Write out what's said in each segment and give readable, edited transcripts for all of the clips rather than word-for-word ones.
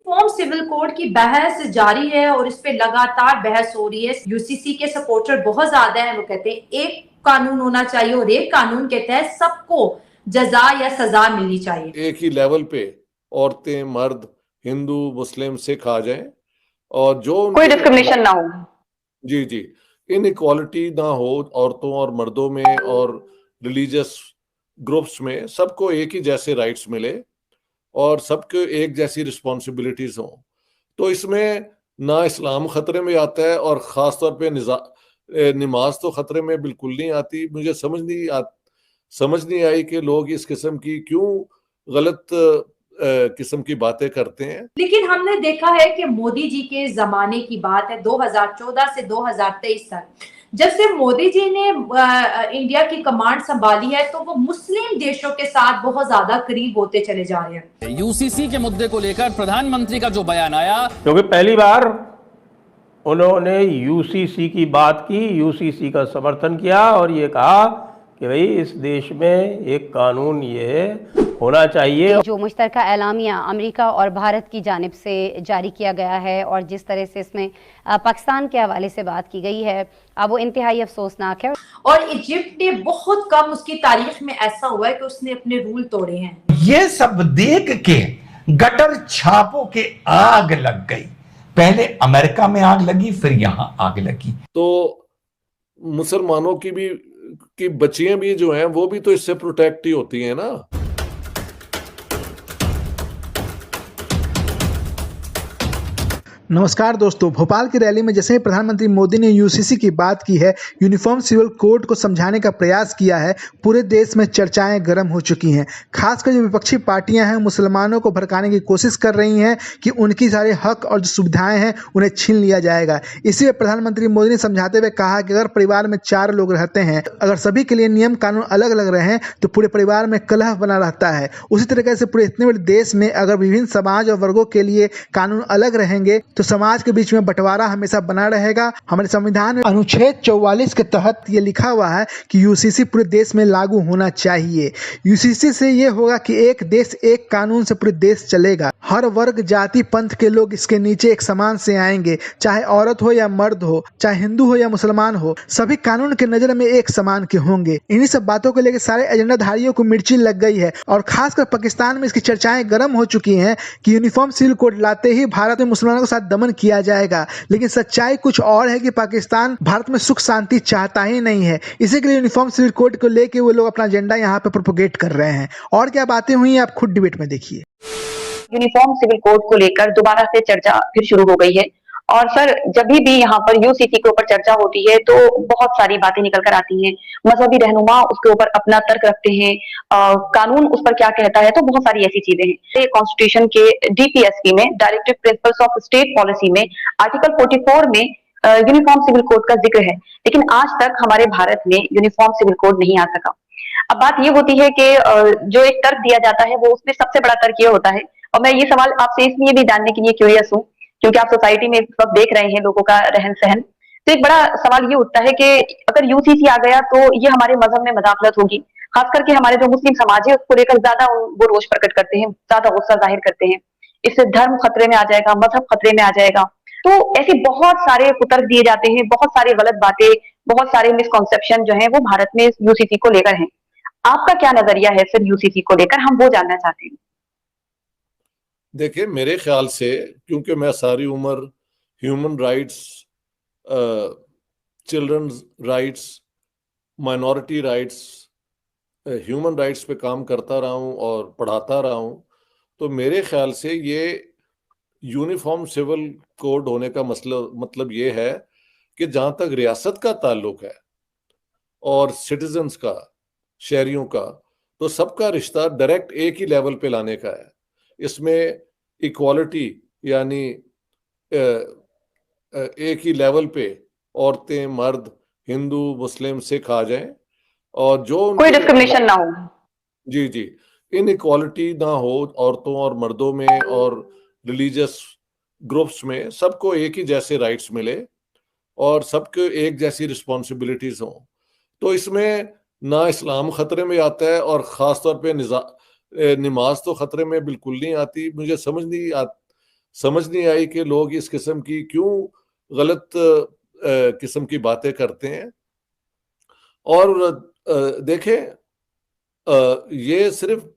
Uniform civil code की बहस जारी है और इस पे लगातार बहस हो रही है। यूसीसी के सपोर्टर बहुत ज्यादा हैं। वो कहते हैं एक कानून होना चाहिए और एक कानून के तहत सबको जजा या सजा मिलनी चाहिए। एक ही लेवल पे औरतें, मर्द, हिंदू, मुस्लिम, सिख आ जाएं और जो कोई उनके डिस्क्रिमिनेशन ना हो। जी जी, इन इक्वालिटी ना हो औरतों और मर्दों में और रिलीजियस ग्रुप्स में, सबको एक ही जैसे राइट्स मिले और सबको एक जैसी रिस्पॉन्सिबिलिटीज हों। तो इसमें ना इस्लाम खतरे में आता है और ख़ास तौर पे नमाज तो खतरे में बिल्कुल नहीं आती। मुझे समझ नहीं आई कि लोग इस किस्म की क्यों गलत किस्म की बातें करते हैं। लेकिन हमने देखा है कि मोदी जी के जमाने की बात है 2014 से 2023 तक, जब से मोदी जी ने इंडिया की कमांड संभाली है तो वो मुस्लिम देशों के साथ बहुत ज्यादा करीब होते चले जा रहे हैं। यूसीसी के मुद्दे को लेकर प्रधानमंत्री का जो बयान आया, क्योंकि पहली बार उन्होंने यूसीसी की बात की, यूसीसी का समर्थन किया और ये कहा कि भाई इस देश में एक कानून ये होना चाहिए। जो मुश्तरका एलामिया अमेरिका और भारत की जानिब से जारी किया गया है और जिस तरह से इसमें पाकिस्तान के हवाले से बात की गई है, अब वो इंतहाई अफसोसनाक है। और इजिप्ट ने बहुत कम उसकी तारीख में ऐसा हुआ है कि उसने अपने रूल तोड़े हैं। ये सब देख के गटर छापों के आग लग गई। पहले अमेरिका में आग लगी, फिर यहां आग लगी। तो मुसलमानों की बच्चियां भी जो हैं वो भी तो इससे प्रोटेक्ट ही होती हैं ना। नमस्कार दोस्तों, भोपाल की रैली में जैसे ही प्रधानमंत्री मोदी ने यूसीसी की बात की है, यूनिफॉर्म सिविल कोड को समझाने का प्रयास किया है, पूरे देश में चर्चाएं गर्म हो चुकी हैं। खासकर जो विपक्षी पार्टियां हैं मुसलमानों को भड़काने की कोशिश कर रही हैं कि उनकी सारे हक और जो सुविधाएं हैं उन्हें छीन लिया जाएगा। इसीलिए प्रधानमंत्री मोदी ने समझाते हुए कहा कि अगर परिवार में 4 लोग रहते हैं, अगर सभी के लिए नियम कानून अलग अलग रहे तो पूरे परिवार में कलह बना रहता है। उसी तरीके से पूरे इतने बड़े देश में अगर विभिन्न समाज और वर्गों के लिए कानून अलग रहेंगे तो समाज के बीच में बंटवारा हमेशा बना रहेगा। हमारे संविधान में अनुच्छेद 44 के तहत ये लिखा हुआ है कि यूसीसी पूरे देश में लागू होना चाहिए। यूसीसी से ये होगा कि एक देश एक कानून से पूरे देश चलेगा। हर वर्ग, जाति, पंथ के लोग इसके नीचे एक समान से आएंगे, चाहे औरत हो या मर्द हो, चाहे हिंदू हो या मुसलमान हो, सभी कानून के नजर में एक समान के होंगे। इन्हीं सब बातों को लेकर सारे एजेंडाधारियों को मिर्ची लग गई है और खासकर पाकिस्तान में इसकी चर्चाएं गर्म हो चुकी हैं कि यूनिफॉर्म सिविल कोड लाते ही भारत में मुसलमानों के साथ दमन किया जाएगा। लेकिन सच्चाई कुछ और है कि पाकिस्तान भारत में सुख शांति चाहता ही नहीं है। इसी के लिए यूनिफॉर्म सिविल कोड को लेके वो लोग अपना एजेंडा यहाँ पे प्रोपोगेट कर रहे हैं। और क्या बातें हुई आप खुद डिबेट में देखिए। यूनिफॉर्म सिविल कोड को लेकर दोबारा से चर्चा फिर शुरू हो गई है और सर जब भी यहाँ पर यूसीसी के ऊपर चर्चा होती है तो बहुत सारी बातें निकल कर आती हैं। मजहबी रहनुमा उसके ऊपर अपना तर्क रखते हैं, कानून उस पर क्या कहता है, तो बहुत सारी ऐसी चीजें हैं। कॉन्स्टिट्यूशन के डीपीएसपी में, directive principles of state policy में, आर्टिकल 44 में यूनिफॉर्म सिविल कोड का जिक्र है, लेकिन आज तक हमारे भारत में यूनिफॉर्म सिविल कोड नहीं आ सका। अब बात ये होती है कि जो एक तर्क दिया जाता है वो उसमें सबसे बड़ा तर्क ये होता है, और मैं ये सवाल आपसे इसलिए भी जानने के लिए क्यूरियस हूँ क्योंकि आप सोसाइटी में इस वक्त देख रहे हैं लोगों का रहन सहन, तो एक बड़ा सवाल ये उठता है कि अगर यूसीसी आ गया तो ये हमारे मजहब में मदाखलत होगी। खास करके हमारे जो मुस्लिम समाज है उसको लेकर ज्यादा वो रोष प्रकट करते हैं, ज्यादा गुस्सा जाहिर करते हैं। इससे धर्म खतरे में आ जाएगा, मजहब खतरे में आ जाएगा। तो ऐसे बहुत सारे कुतर्क दिए जाते हैं, बहुत सारी गलत बातें, बहुत सारे मिसकॉन्सेप्शन जो है वो भारत में यूसीसी को लेकर है। आपका क्या नजरिया है सर यूसीसी को लेकर, हम वो जानना चाहते हैं। देखिए, मेरे ख्याल से, क्योंकि मैं सारी उम्र human rights, childrens rights, minority rights, human rights पे काम करता रहा हूँ और पढ़ाता रहा हूँ, तो मेरे ख्याल से ये यूनिफॉर्म सिविल कोड होने का मतलब ये है कि जहाँ तक रियासत का ताल्लुक है और सिटीजन्स का, शहरियों का, तो सबका रिश्ता डायरेक्ट एक ही लेवल पे लाने का है। इसमें इक्वालिटी यानी एक ही लेवल पे औरतें, मर्द, हिंदू, मुस्लिम, सिख आ जाएं और जो कोई डिस्क्रिमिनेशन ना हो। जी जी, इन इक्वालिटी ना हो औरतों और मर्दों में और रिलीजियस ग्रुप्स में, सबको एक ही जैसे राइट्स मिले और सबको एक जैसी रिस्पॉन्सिबिलिटीज हों। तो इसमें ना इस्लाम खतरे में आता है और ख़ास तौर पे नमाज तो खतरे में बिल्कुल नहीं आती। मुझे समझ नहीं आई कि लोग इस किस्म की क्यों गलत किस्म की बातें करते हैं। और देखें, ये सिर्फ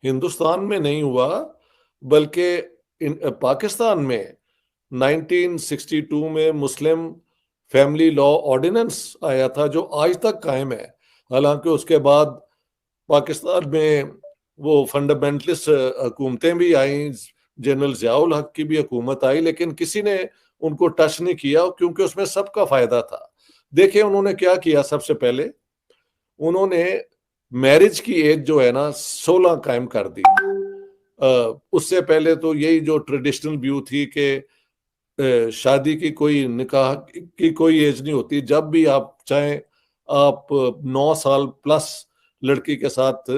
हिंदुस्तान में नहीं हुआ, बल्कि पाकिस्तान में 1962 में मुस्लिम फैमिली लॉ ऑर्डिनेंस आया था जो आज तक कायम है। हालांकि उसके बाद पाकिस्तान में वो फंडामेंटलिस्ट हुकूमतें भी आई, जनरल ज़ियाउल हक की भी हुकूमत आई, लेकिन किसी ने उनको टच नहीं किया क्योंकि उसमें सबका फायदा था। देखिए उन्होंने क्या किया, सबसे पहले उन्होंने मैरिज की एज जो है ना 16 कायम कर दी। उससे पहले तो यही जो ट्रेडिशनल व्यू थी कि शादी की कोई, निकाह की कोई एज नहीं होती, जब भी आप चाहें आप 9 साल प्लस लड़की के साथ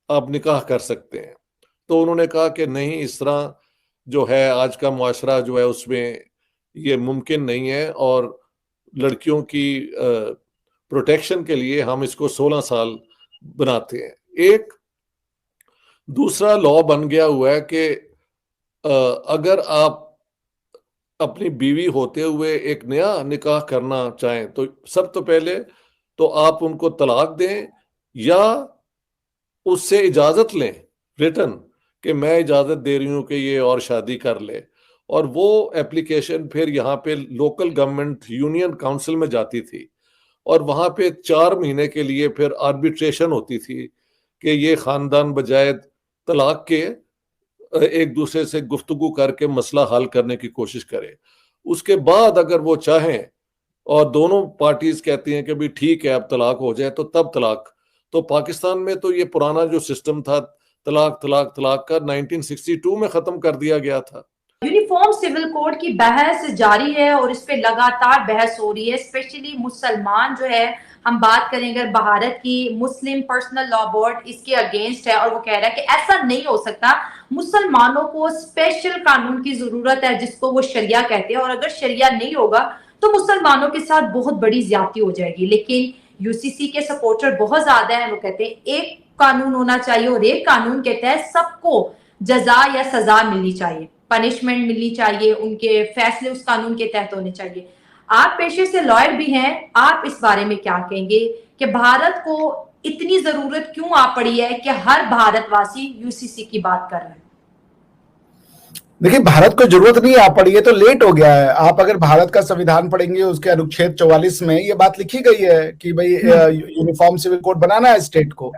आप निकाह कर सकते हैं। तो उन्होंने कहा कि नहीं, इस तरह जो है आज का मुआशरा जो है उसमें ये मुमकिन नहीं है, और लड़कियों की प्रोटेक्शन के लिए हम इसको 16 साल बनाते हैं। एक दूसरा लॉ बन गया हुआ है कि अगर आप अपनी बीवी होते हुए एक नया निकाह करना चाहें तो सब तो पहले तो आप उनको तलाक दें या उससे इजाजत लें रिटर्न कि मैं इजाजत दे रही हूं कि ये और शादी कर ले, और वो एप्लीकेशन फिर यहाँ पे लोकल गवर्नमेंट यूनियन काउंसिल में जाती थी, और वहां पे 4 महीने के लिए फिर आर्बिट्रेशन होती थी कि ये खानदान बजाय तलाक के एक दूसरे से गुफ्तगू करके मसला हल करने की कोशिश करे। उसके बाद अगर वो चाहें और दोनों पार्टीज कहती हैं कि भी ठीक है अब तलाक हो जाए, तो तब तलाक। तो पाकिस्तान में तो ये पुराना जो सिस्टम था तलाक तलाक तलाक का 1962 में खत्म कर दिया गया था। यूनिफॉर्म सिविल कोड की बहस जारी है और इस पे लगातार बहस हो रही है। स्पेशली मुसलमान जो है, हम बात करेंगे भारत की, मुस्लिम पर्सनल लॉ बोर्ड इसके अगेंस्ट है और वो कह रहा है कि ऐसा नहीं हो सकता, मुसलमानों को स्पेशल कानून की जरूरत है जिसको वो शरिया कहते हैं, और अगर शरिया नहीं होगा तो मुसलमानों के साथ बहुत बड़ी ज्यादती हो जाएगी। लेकिन यूसीसी के सपोर्टर बहुत ज्यादा है, वो कहते हैं एक कानून होना चाहिए और एक कानून के तहत सबको जजा या सजा मिलनी चाहिए, पनिशमेंट मिलनी चाहिए, उनके फैसले उस कानून के तहत होने चाहिए। आप पेशे से लॉयर भी हैं, आप इस बारे में क्या कहेंगे कि भारत को इतनी जरूरत क्यों आ पड़ी है कि हर भारतवासी यूसीसी की बात कर रहे हैं? देखिए, भारत को जरूरत नहीं आ पड़ी है तो लेट हो गया है। आप अगर भारत का संविधान पढ़ेंगे, उसके अनुच्छेद 44 में ये बात लिखी गई है कि भाई यूनिफॉर्म सिविल कोड बनाना है स्टेट को।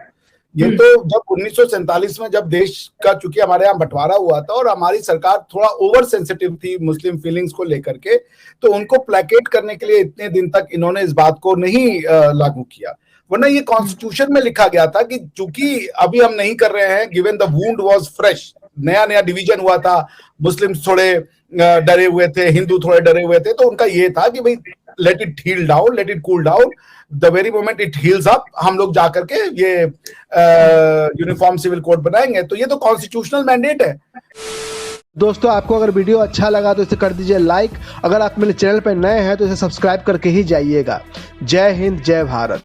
ये तो जब 1947 में जब देश का, चूंकि हमारे यहाँ बंटवारा हुआ था और हमारी सरकार थोड़ा ओवर सेंसिटिव थी मुस्लिम फीलिंग्स को लेकर के, तो उनको प्लेकेट करने के लिए इतने दिन तक इन्होंने इस बात को नहीं लागू किया। वरना ये कॉन्स्टिट्यूशन में लिखा गया था कि चूंकि अभी हम नहीं कर रहे हैं, given the wound was fresh, नया नया डिवीजन हुआ था, मुस्लिम थोड़े डरे हुए थे, हिंदू थोड़े डरे हुए थे, तो उनका ये था कि भाई let it heal down, let it cool down, the very moment it heals up हम लोग जाकर के ये यूनिफॉर्म सिविल कोड बनाएंगे। तो ये तो कॉन्स्टिट्यूशनल मैंडेट है। दोस्तों, आपको अगर वीडियो अच्छा लगा तो इसे कर दीजिए लाइक। अगर आप मेरे चैनल पर नए हैं तो इसे सब्सक्राइब करके ही जाइएगा। जय हिंद, जय भारत।